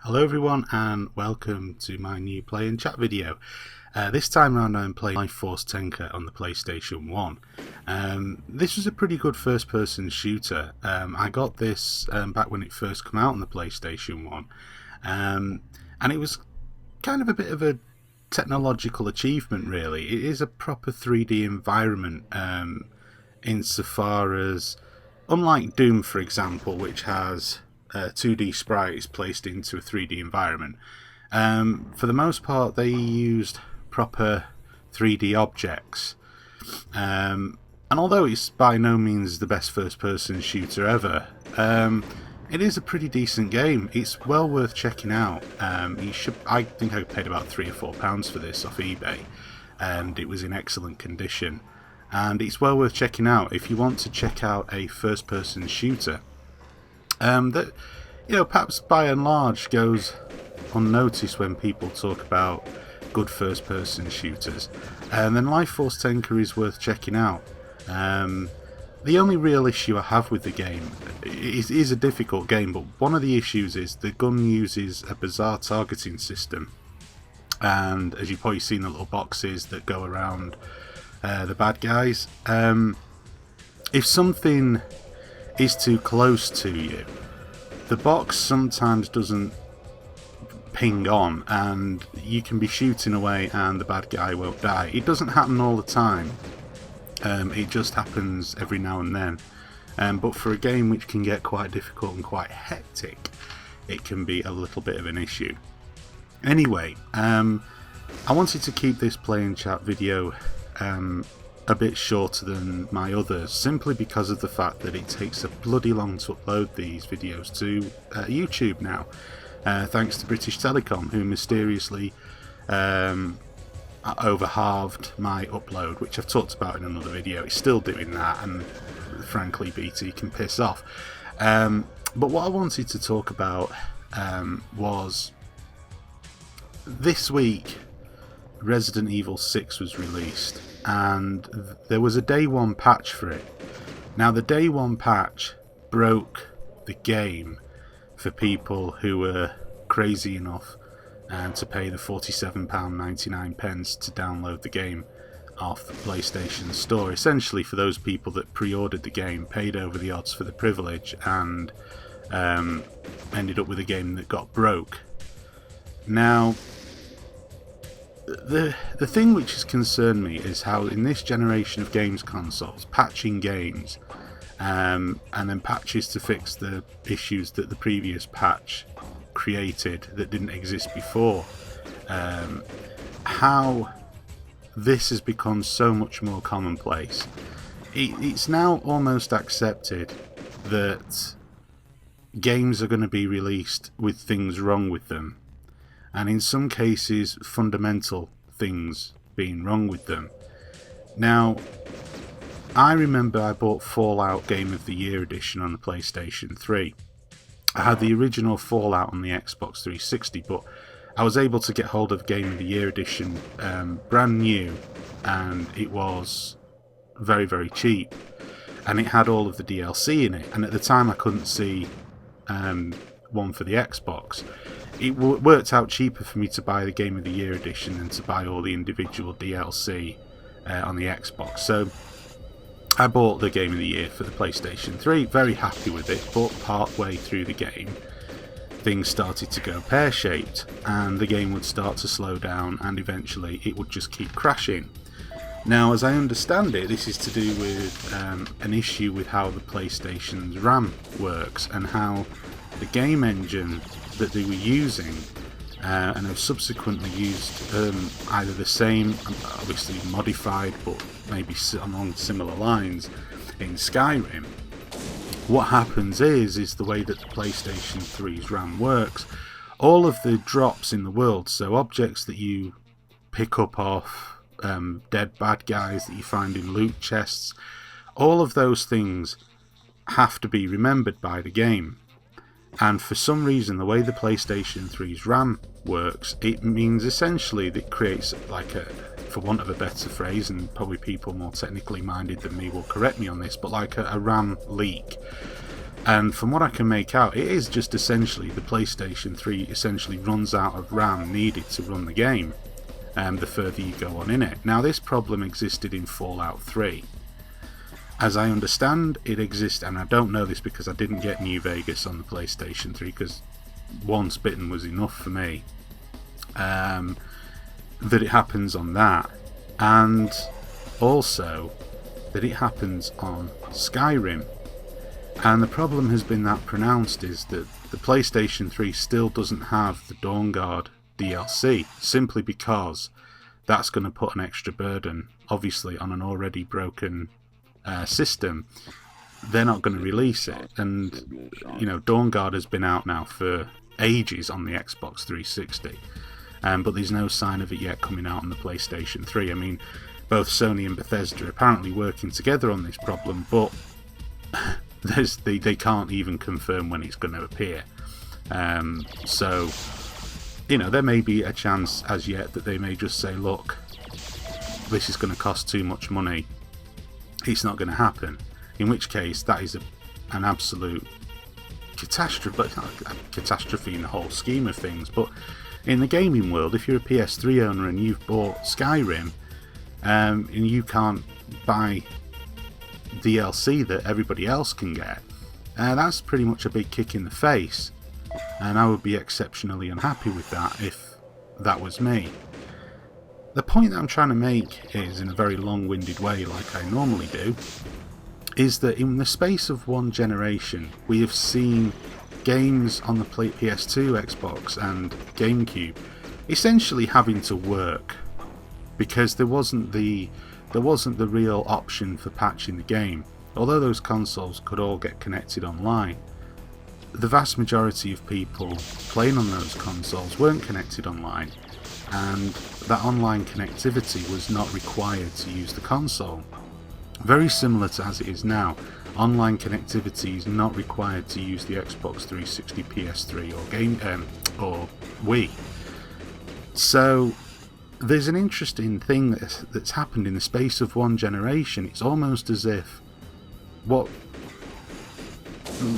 Hello everyone and welcome to my new play and chat video. This time around I'm playing Life Force Tenka on the PlayStation 1. This was a pretty good first person shooter. I got this back when it first came out on the PlayStation 1, and it was kind of a bit of a technological achievement really. It is a proper 3D environment insofar as, unlike Doom for example, which has 2D sprites placed into a 3D environment. For the most part they used proper 3D objects, and although it's by no means the best first person shooter ever, it is a pretty decent game. It's well worth checking out. I think I paid about £3 or £4 for this off eBay, and it was in excellent condition, and it's well worth checking out if you want to check out a first person shooter that, perhaps by and large goes unnoticed when people talk about good first person shooters. Then Life Force Tenka is worth checking out. The only real issue I have with the game is a difficult game, but one of the issues is the gun uses a bizarre targeting system, and as you've probably seen the little boxes that go around the bad guys, if something is too close to you, the box sometimes doesn't ping on and you can be shooting away and the bad guy won't die. It doesn't happen all the time, it just happens every now and then, but for a game which can get quite difficult and quite hectic, it can be a little bit of an issue. Anyway, I wanted to keep this play and chat video a bit shorter than my others, simply because of the fact that it takes a bloody long to upload these videos to YouTube now, thanks to British Telecom, who mysteriously over-halved my upload, which I've talked about in another video. It's still doing that, and frankly BT can piss off. But what I wanted to talk about was, this week Resident Evil 6 was released, and there was a day one patch for it. Now the day one patch broke the game for people who were crazy enough to pay the £47.99 to download the game off the PlayStation Store. Essentially for those people that pre-ordered the game, paid over the odds for the privilege, and ended up with a game that got broke. Now the thing which has concerned me is how in this generation of games consoles, patching games and then patches to fix the issues that the previous patch created that didn't exist before, how this has become so much more commonplace. It's now almost accepted that games are going to be released with things wrong with them, and in some cases fundamental things being wrong with them. Now, I remember I bought Fallout Game of the Year edition on the PlayStation 3. I had the original Fallout on the Xbox 360, but I was able to get hold of Game of the Year edition brand new, and it was very, very cheap, and it had all of the DLC in it, and at the time I couldn't see one for the Xbox. It worked out cheaper for me to buy the Game of the Year edition than to buy all the individual DLC on the Xbox. So I bought the Game of the Year for the PlayStation 3, very happy with it, but part way through the game things started to go pear-shaped, and the game would start to slow down, and eventually it would just keep crashing. Now, as I understand it, this is to do with an issue with how the PlayStation's RAM works, and how the game engine that they were using and have subsequently used either the same, obviously modified, but maybe along similar lines in Skyrim. What happens is the way that the PlayStation 3's RAM works, all of the drops in the world, so objects that you pick up off dead bad guys that you find in loot chests, all of those things have to be remembered by the game. And for some reason, the way the PlayStation 3's RAM works, it means essentially that it creates, like a, for want of a better phrase, and probably people more technically minded than me will correct me on this, but like a RAM leak. And from what I can make out, it is just essentially the PlayStation 3 essentially runs out of RAM needed to run the game, the further you go on in it. Now, this problem existed in Fallout 3. As I understand, it exists, and I don't know this because I didn't get New Vegas on the PlayStation 3, because once bitten was enough for me, that it happens on that, and also that it happens on Skyrim. And the problem has been that pronounced is that the PlayStation 3 still doesn't have the Dawnguard DLC, simply because that's going to put an extra burden, obviously, on an already broken system. They're not going to release it. And, you know, Dawnguard has been out now for ages on the Xbox 360, but there's no sign of it yet coming out on the PlayStation 3. I mean, both Sony and Bethesda are apparently working together on this problem, but they can't even confirm when it's going to appear. So, you know, there may be a chance as yet that they may just say, look, this is going to cost too much money, it's not going to happen. In which case, that is an absolute catastrophe, but not a catastrophe in the whole scheme of things. But in the gaming world, if you're a PS3 owner and you've bought Skyrim, and you can't buy DLC that everybody else can get, that's pretty much a big kick in the face, and I would be exceptionally unhappy with that if that was me. The point that I'm trying to make is, in a very long-winded way like I normally do, is that in the space of one generation we have seen games on the PS2, Xbox and GameCube essentially having to work, because there wasn't the real option for patching the game. Although those consoles could all get connected online, the vast majority of people playing on those consoles weren't connected online, and that online connectivity was not required to use the console. Very similar to as it is now, online connectivity is not required to use the Xbox 360, PS3 or Wii. So there's an interesting thing that's happened in the space of one generation. It's almost as if what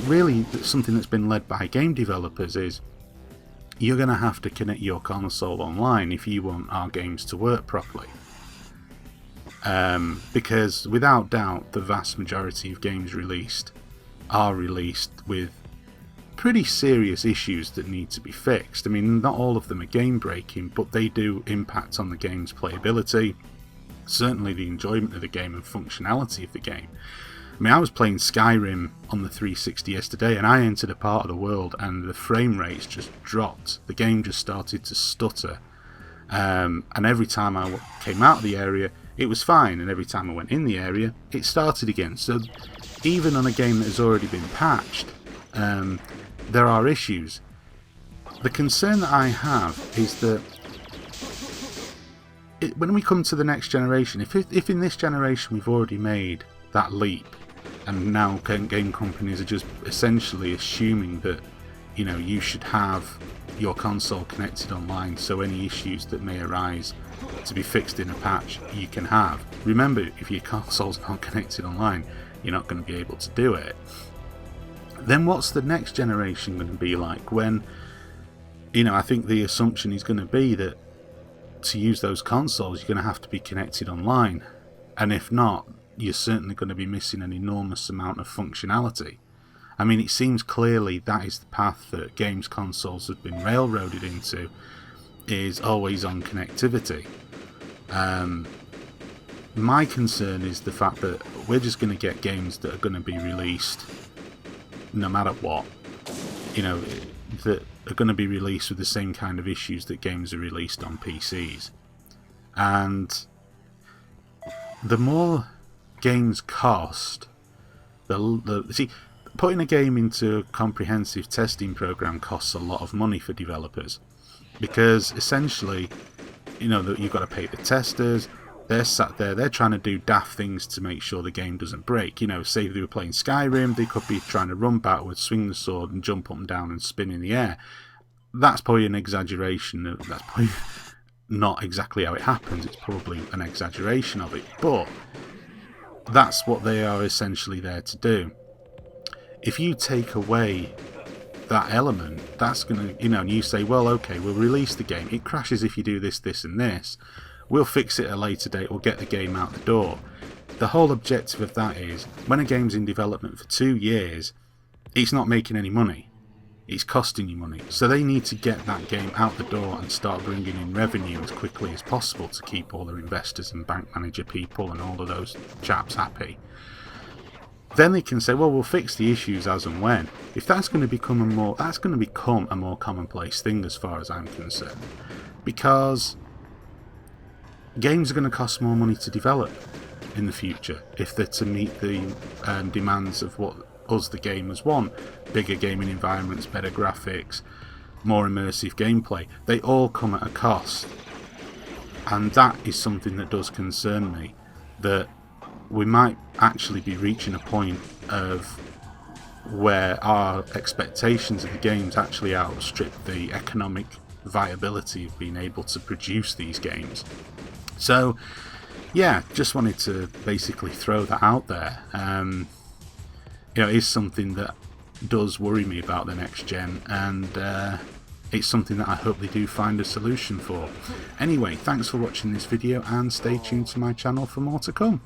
really something that's been led by game developers is, you're going to have to connect your console online if you want our games to work properly. Because without doubt the vast majority of games released are released with pretty serious issues that need to be fixed. I mean, not all of them are game breaking, but they do impact on the game's playability, certainly the enjoyment of the game and functionality of the game. I mean, I was playing Skyrim on the 360 yesterday, and I entered a part of the world and the frame rates just dropped. The game just started to stutter, and every time I came out of the area it was fine, and every time I went in the area it started again. So even on a game that has already been patched, there are issues. The concern that I have is that when we come to the next generation, if in this generation we've already made that leap, and now game companies are just essentially assuming that, you know, you should have your console connected online, so any issues that may arise to be fixed in a patch you can have. Remember, if your console's not connected online, you're not going to be able to do it. Then what's the next generation going to be like when, you know, I think the assumption is going to be that to use those consoles you're going to have to be connected online, and if not, you're certainly going to be missing an enormous amount of functionality. I mean, it seems clearly that is the path that games consoles have been railroaded into, is always on connectivity. My concern is the fact that we're just going to get games that are going to be released no matter what, you know, that are going to be released with the same kind of issues that games are released on PCs. And the more games cost, see, putting a game into a comprehensive testing program costs a lot of money for developers, because essentially, you know, that you've got to pay the testers. They're sat there, they're trying to do daft things to make sure the game doesn't break. You know, say they were playing Skyrim, they could be trying to run backwards, swing the sword and jump up and down and spin in the air. That's probably an exaggeration. That's probably not exactly how it happens. It's probably an exaggeration of it, but that's what they are essentially there to do. if you take away that element, that's going to, and you say, well, okay, we'll release the game. It crashes if you do this, this, and this. We'll fix it at a later date. We'll get the game out the door. The whole objective of that is, when a game's in development for 2 years, it's not making any money. It's costing you money. So they need to get that game out the door and start bringing in revenue as quickly as possible to keep all their investors and bank manager people and all of those chaps happy. Then they can say, well, we'll fix the issues as and when. If that's going to become a more commonplace thing as far as I'm concerned, because games are going to cost more money to develop in the future if they're to meet the demands of what us, the gamers, want. Bigger gaming environments, better graphics, more immersive gameplay. They all come at a cost, and that is something that does concern me, that we might actually be reaching a point of where our expectations of the games actually outstrip the economic viability of being able to produce these games. So yeah, just wanted to basically throw that out there. It is something that does worry me about the next gen, and it's something that I hope they do find a solution for. Anyway, thanks for watching this video, and stay tuned to my channel for more to come.